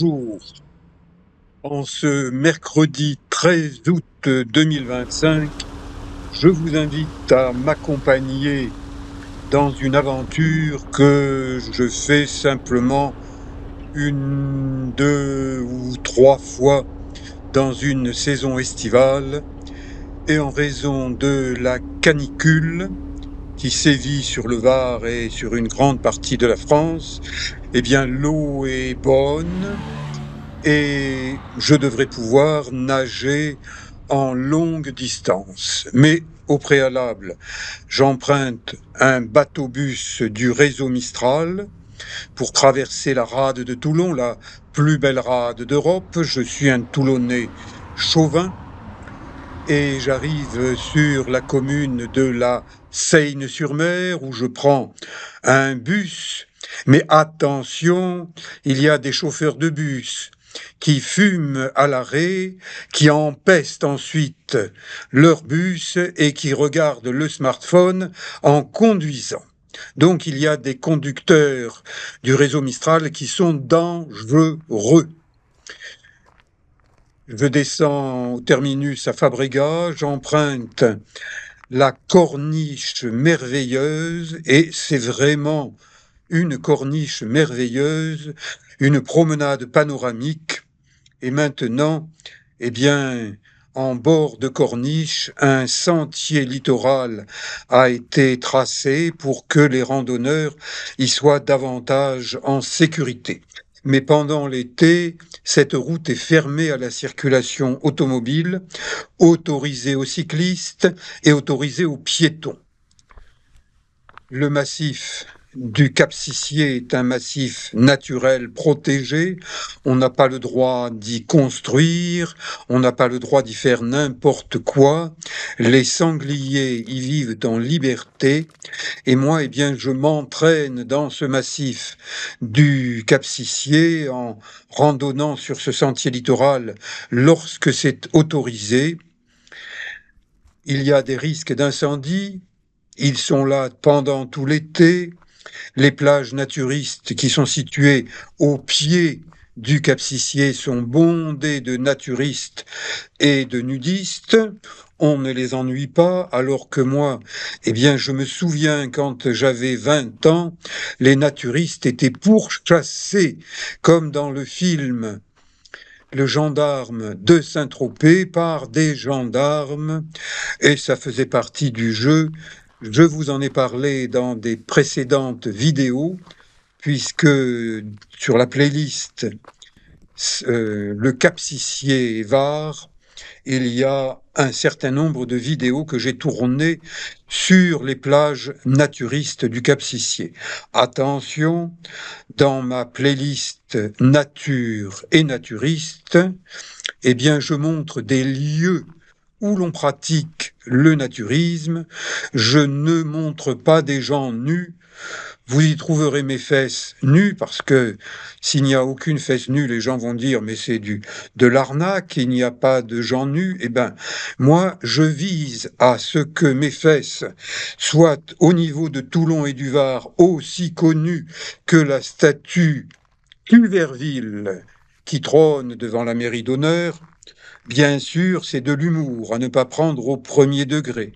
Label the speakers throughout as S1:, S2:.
S1: Bonjour. En ce mercredi 13 août 2025, je vous invite à m'accompagner dans une aventure que je fais simplement une, deux ou trois fois dans une saison estivale, et en raison de la canicule qui sévit sur le Var et sur une grande partie de la France, eh bien l'eau est bonne et je devrais pouvoir nager en longue distance. Mais au préalable, j'emprunte un bateau-bus du réseau Mistral pour traverser la rade de Toulon, la plus belle rade d'Europe. Je suis un Toulonnais chauvin et j'arrive sur la commune de la Seyne-sur-Mer où je prends un bus. Mais attention, il y a des chauffeurs de bus qui fument à l'arrêt, qui empestent ensuite leur bus et qui regardent le smartphone en conduisant. Donc il y a des conducteurs du réseau Mistral qui sont dangereux. Je descends au terminus à Fabregas, j'emprunte la corniche merveilleuse, et c'est vraiment une corniche merveilleuse, une promenade panoramique. Et maintenant, eh bien, en bord de corniche, un sentier littoral a été tracé pour que les randonneurs y soient davantage en sécurité. Mais pendant l'été, cette route est fermée à la circulation automobile, autorisée aux cyclistes et autorisée aux piétons. Le massif du Cap-Sicié est un massif naturel protégé. On n'a pas le droit d'y construire, on n'a pas le droit d'y faire n'importe quoi. Les sangliers y vivent en liberté. Et moi, eh bien, je m'entraîne dans ce massif du Cap-Sicié en randonnant sur ce sentier littoral lorsque c'est autorisé. Il y a des risques d'incendie. Ils sont là pendant tout l'été. Les plages naturistes qui sont situées au pied du Cap-Sicié sont bondées de naturistes et de nudistes. On ne les ennuie pas, alors que moi, eh bien, je me souviens quand j'avais 20 ans, les naturistes étaient pourchassés, comme dans le film Le gendarme de Saint-Tropez, par des gendarmes, et ça faisait partie du jeu. Je vous en ai parlé dans des précédentes vidéos, puisque sur la playlist Le Cap-Sicié et Var, il y a un certain nombre de vidéos que j'ai tournées sur les plages naturistes du Cap-Sicié. Attention, dans ma playlist nature et naturiste, eh bien, je montre des lieux où l'on pratique le naturisme. Je ne montre pas des gens nus. Vous y trouverez mes fesses nues, parce que s'il n'y a aucune fesse nue, les gens vont dire mais c'est de l'arnaque, il n'y a pas de gens nus. Eh ben, moi, je vise à ce que mes fesses soient au niveau de Toulon et du Var aussi connues que la statue Culverville qui trône devant la mairie d'honneur. Bien sûr, c'est de l'humour à ne pas prendre au premier degré.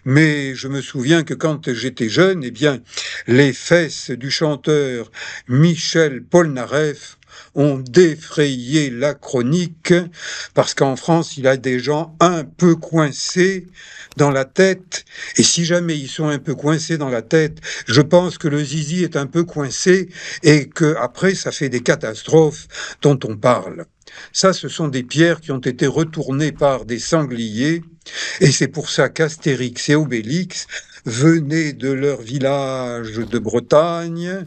S1: Mais je me souviens que quand j'étais jeune, eh bien, les fesses du chanteur Michel Polnareff ont défrayé la chronique, parce qu'en France, il y a des gens un peu coincés dans la tête, et si jamais ils sont un peu coincés dans la tête, je pense que le zizi est un peu coincé, et que après, ça fait des catastrophes dont on parle. Ça, ce sont des pierres qui ont été retournées par des sangliers, et c'est pour ça qu'Astérix et Obélix venaient de leur village de Bretagne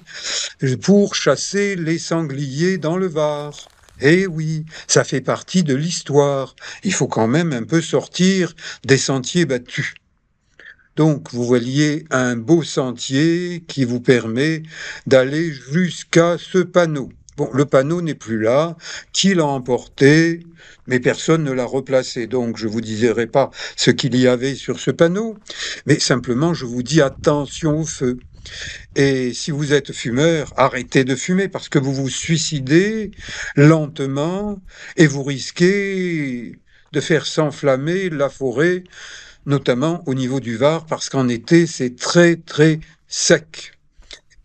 S1: pour chasser les sangliers dans le Var. Eh oui, ça fait partie de l'histoire. Il faut quand même un peu sortir des sentiers battus. Donc, vous voyez un beau sentier qui vous permet d'aller jusqu'à ce panneau. Bon, le panneau n'est plus là. Qui l'a emporté? Mais personne ne l'a replacé. Donc, je vous dirai pas ce qu'il y avait sur ce panneau, mais simplement, je vous dis attention au feu. Et si vous êtes fumeur, arrêtez de fumer parce que vous vous suicidez lentement et vous risquez de faire s'enflammer la forêt, notamment au niveau du Var, parce qu'en été, c'est très, très sec.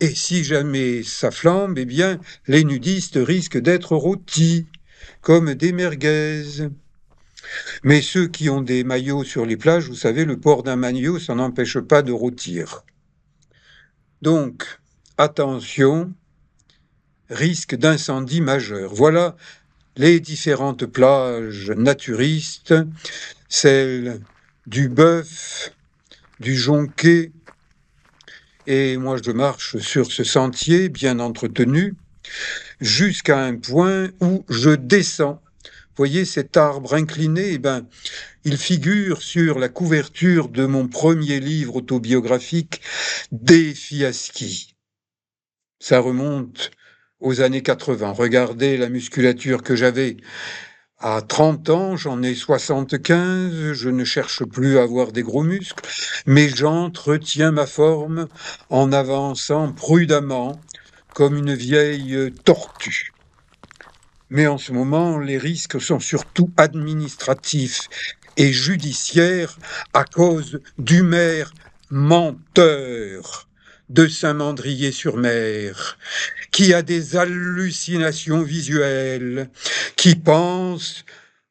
S1: Et si jamais ça flambe, eh bien, les nudistes risquent d'être rôtis, comme des merguez. Mais ceux qui ont des maillots sur les plages, vous savez, le port d'un maillot, ça n'empêche pas de rôtir. Donc, attention, risque d'incendie majeur. Voilà les différentes plages naturistes, celles du Bœuf, du Jonquet, et moi je marche sur ce sentier bien entretenu jusqu'à un point où je descends. Vous voyez cet arbre incliné, eh ben, il figure sur la couverture de mon premier livre autobiographique, Défi à ski. Ça remonte aux années 80. Regardez la musculature que j'avais à 30 ans, j'en ai 75, je ne cherche plus à avoir des gros muscles, mais j'entretiens ma forme en avançant prudemment comme une vieille tortue. Mais en ce moment, les risques sont surtout administratifs et judiciaires à cause du maire menteur de Saint-Mandrier-sur-Mer, qui a des hallucinations visuelles, qui pense,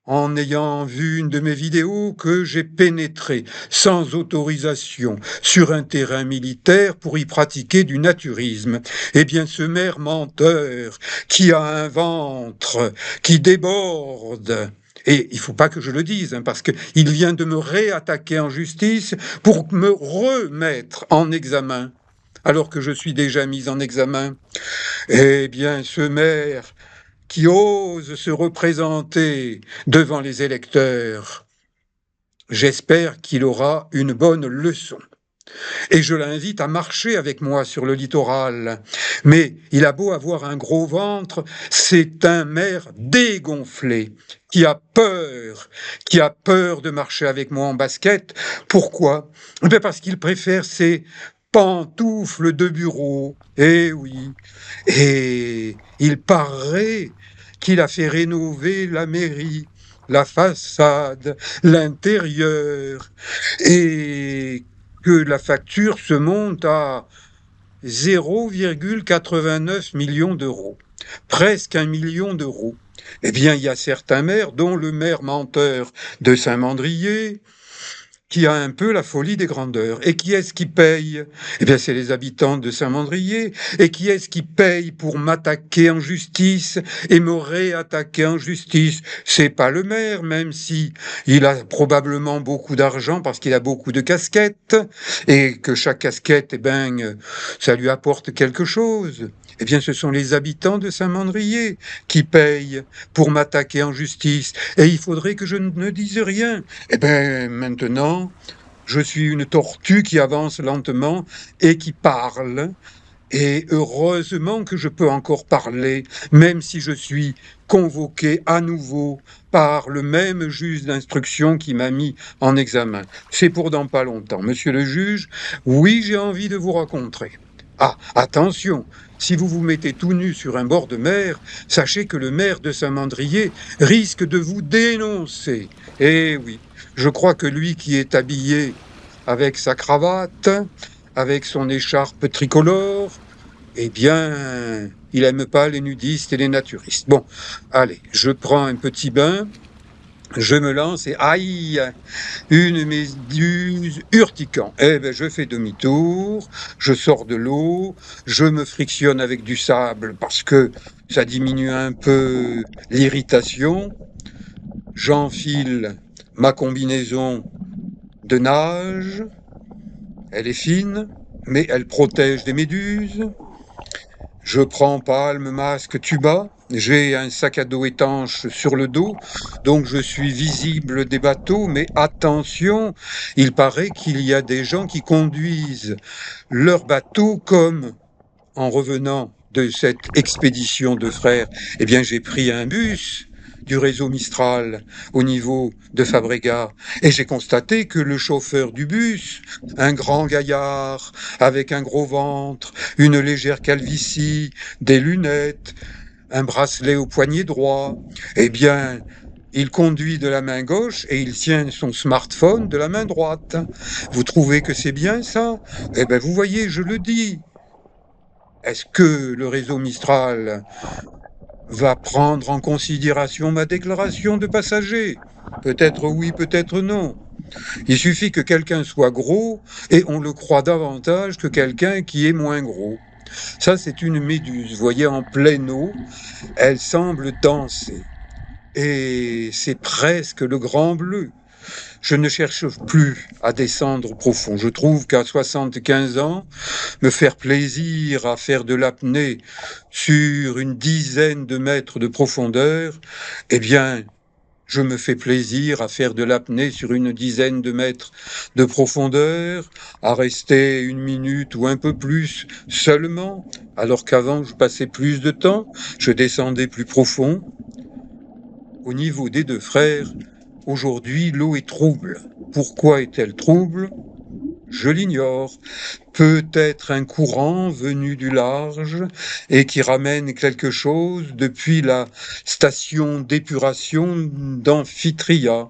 S1: en ayant vu une de mes vidéos, que j'ai pénétré sans autorisation sur un terrain militaire pour y pratiquer du naturisme. Eh bien, ce maire menteur qui a un ventre qui déborde, et il ne faut pas que je le dise, parce qu'il vient de me réattaquer en justice pour me remettre en examen, alors que je suis déjà mis en examen. Eh bien, ce maire qui ose se représenter devant les électeurs, j'espère qu'il aura une bonne leçon. Et je l'invite à marcher avec moi sur le littoral. Mais il a beau avoir un gros ventre, c'est un maire dégonflé, qui a peur de marcher avec moi en basket. Pourquoi? Parce qu'il préfère ses pantoufles de bureau. Eh oui. Et il paraît qu'il a fait rénover la mairie, la façade, l'intérieur, et que la facture se monte à 0,89 millions d'euros, presque 1 million d'euros. Eh bien, il y a certains maires, dont le maire menteur de Saint-Mandrier, qui a un peu la folie des grandeurs. Et qui est-ce qui paye? Eh bien, c'est les habitants de Saint-Mandrier. Et qui est-ce qui paye pour m'attaquer en justice et me réattaquer en justice? C'est pas le maire, même si il a probablement beaucoup d'argent parce qu'il a beaucoup de casquettes et que chaque casquette, eh ben, ça lui apporte quelque chose. Eh bien, ce sont les habitants de Saint-Mandrier qui payent pour m'attaquer en justice. Et il faudrait que je ne dise rien. Eh bien, maintenant, je suis une tortue qui avance lentement et qui parle. Et heureusement que je peux encore parler, même si je suis convoqué à nouveau par le même juge d'instruction qui m'a mis en examen. C'est pour dans pas longtemps. Monsieur le juge, oui, j'ai envie de vous rencontrer. Ah, attention, si vous vous mettez tout nu sur un bord de mer, sachez que le maire de Saint-Mandrier risque de vous dénoncer. Eh oui, je crois que lui qui est habillé avec sa cravate, avec son écharpe tricolore, eh bien, il n'aime pas les nudistes et les naturistes. Bon, allez, je prends un petit bain, je me lance et aïe, une méduse urticant. Eh bien, je fais demi-tour, je sors de l'eau, je me frictionne avec du sable parce que ça diminue un peu l'irritation. J'enfile ma combinaison de nage, elle est fine, mais elle protège des méduses. Je prends palme, masque, tuba. J'ai un sac à dos étanche sur le dos, donc je suis visible des bateaux, mais attention, il paraît qu'il y a des gens qui conduisent leur bateau comme en revenant de cette expédition de frères. Eh bien, j'ai pris un bus du réseau Mistral au niveau de Fabregat. Et j'ai constaté que le chauffeur du bus, un grand gaillard avec un gros ventre, une légère calvitie, des lunettes, un bracelet au poignet droit, eh bien, il conduit de la main gauche et il tient son smartphone de la main droite. Vous trouvez que c'est bien ça? Eh bien, vous voyez, je le dis. Est-ce que le réseau Mistral va prendre en considération ma déclaration de passager? Peut-être oui, peut-être non. Il suffit que quelqu'un soit gros et on le croit davantage que quelqu'un qui est moins gros. Ça, c'est une méduse. Vous voyez, en pleine eau, elle semble danser. Et c'est presque le grand bleu. Je ne cherche plus à descendre profond. Je trouve qu'à 75 ans, me faire plaisir à faire de l'apnée sur une dizaine de mètres de profondeur, eh bien, je me fais plaisir à faire de l'apnée sur une dizaine de mètres de profondeur, à rester 1 minute ou un peu plus seulement, alors qu'avant je passais plus de temps, je descendais plus profond. Au niveau des deux frères, aujourd'hui l'eau est trouble. Pourquoi est-elle trouble? Je l'ignore. Peut-être un courant venu du large et qui ramène quelque chose depuis la station d'épuration d'Amphitria.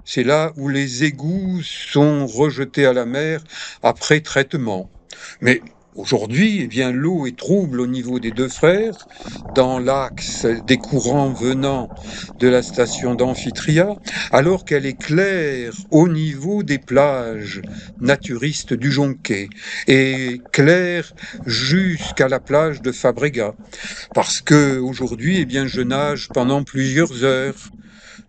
S1: C'est là où les égouts sont rejetés à la mer après traitement. Mais aujourd'hui, eh bien, l'eau est trouble au niveau des deux frères, dans l'axe des courants venant de la station d'Amphitria, alors qu'elle est claire au niveau des plages naturistes du Jonquet et claire jusqu'à la plage de Fabregat. Parce que aujourd'hui, eh bien, je nage pendant plusieurs heures.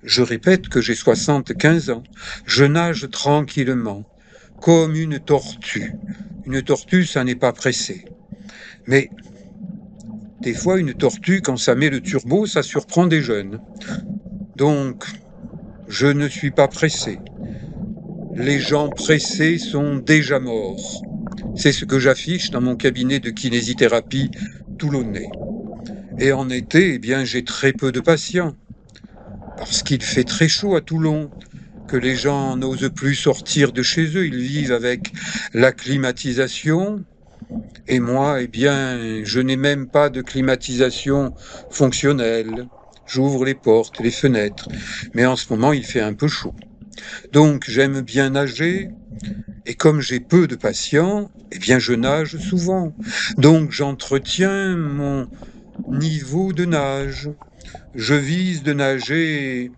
S1: Je répète que j'ai 75 ans. Je nage tranquillement, comme une tortue. Une tortue, ça n'est pas pressé. Mais des fois, une tortue, quand ça met le turbo, ça surprend des jeunes. Donc, je ne suis pas pressé. Les gens pressés sont déjà morts. C'est ce que j'affiche dans mon cabinet de kinésithérapie toulonnais. Et en été, eh bien, j'ai très peu de patients. Parce qu'il fait très chaud à Toulon, que les gens n'osent plus sortir de chez eux, ils vivent avec la climatisation. Et moi, eh bien, je n'ai même pas de climatisation fonctionnelle. J'ouvre les portes, les fenêtres, mais en ce moment, il fait un peu chaud. Donc, j'aime bien nager, et comme j'ai peu de patients, eh bien, je nage souvent. Donc, j'entretiens mon niveau de nage. Je vise de nager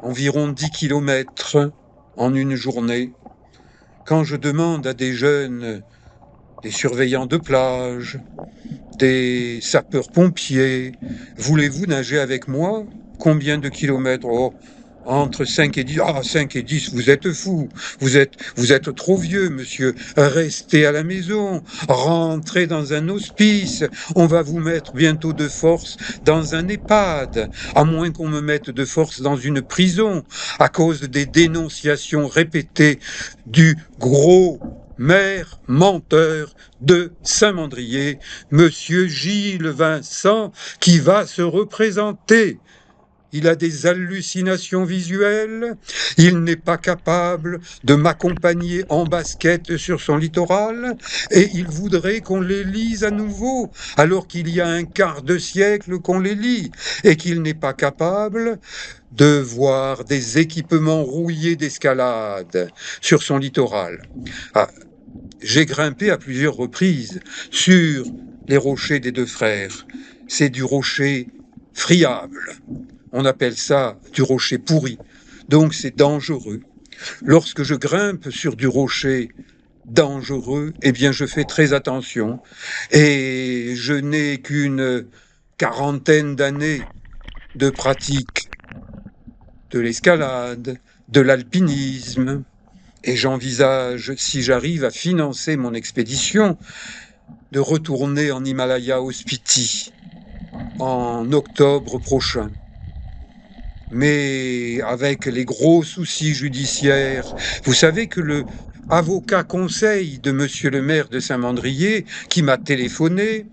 S1: environ 10 kilomètres en une journée. Quand je demande à des jeunes, des surveillants de plage, des sapeurs-pompiers, voulez-vous nager avec moi? Combien de kilomètres? Oh, entre 5 et 10. Ah, 5 et 10, vous êtes fou. Vous êtes trop vieux, monsieur. Restez à la maison. Rentrez dans un hospice. On va vous mettre bientôt de force dans un EHPAD. À moins qu'on me mette de force dans une prison à cause des dénonciations répétées du gros maire menteur de Saint-Mandrier, monsieur Gilles Vincent, qui va se représenter. Il a des hallucinations visuelles, il n'est pas capable de m'accompagner en basket sur son littoral, et il voudrait qu'on les lise à nouveau, alors qu'il y a un quart de siècle qu'on les lit, et qu'il n'est pas capable de voir des équipements rouillés d'escalade sur son littoral. Ah, j'ai grimpé à plusieurs reprises sur les rochers des deux frères. C'est du rocher friable. On appelle ça du rocher pourri. Donc c'est dangereux. Lorsque je grimpe sur du rocher dangereux, eh bien je fais très attention. Et je n'ai qu'une quarantaine d'années de pratique de l'escalade, de l'alpinisme. Et j'envisage, si j'arrive à financer mon expédition, de retourner en Himalaya au Spiti en octobre prochain. Mais avec les gros soucis judiciaires, vous savez que le avocat conseil de monsieur le maire de Saint-Mandrier, qui m'a téléphoné,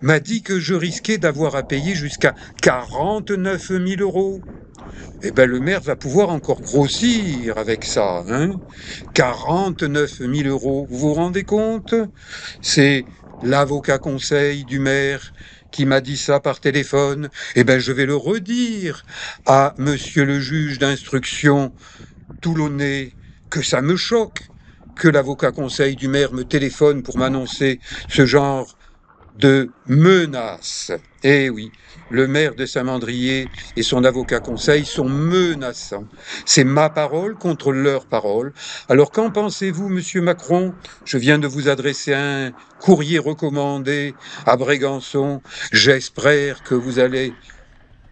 S1: m'a dit que je risquais d'avoir à payer jusqu'à 49 000 euros. Eh ben, le maire va pouvoir encore grossir avec ça, hein. 49 000 euros, vous vous rendez compte? C'est l'avocat conseil du maire qui m'a dit ça par téléphone. Eh ben, je vais le redire à monsieur le juge d'instruction toulonnais que ça me choque que l'avocat conseil du maire me téléphone pour m'annoncer ce genre de menaces. Eh oui, le maire de Saint-Mandrier et son avocat conseil sont menaçants. C'est ma parole contre leur parole. Alors qu'en pensez-vous, monsieur Macron? Je viens de vous adresser un courrier recommandé à Brégançon. J'espère que vous allez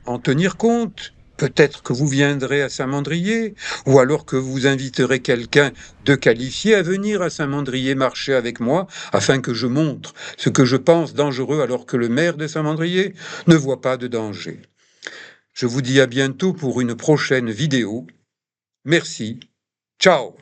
S1: en tenir compte. Peut-être que vous viendrez à Saint-Mandrier, ou alors que vous inviterez quelqu'un de qualifié à venir à Saint-Mandrier marcher avec moi, afin que je montre ce que je pense dangereux alors que le maire de Saint-Mandrier ne voit pas de danger. Je vous dis à bientôt pour une prochaine vidéo. Merci. Ciao.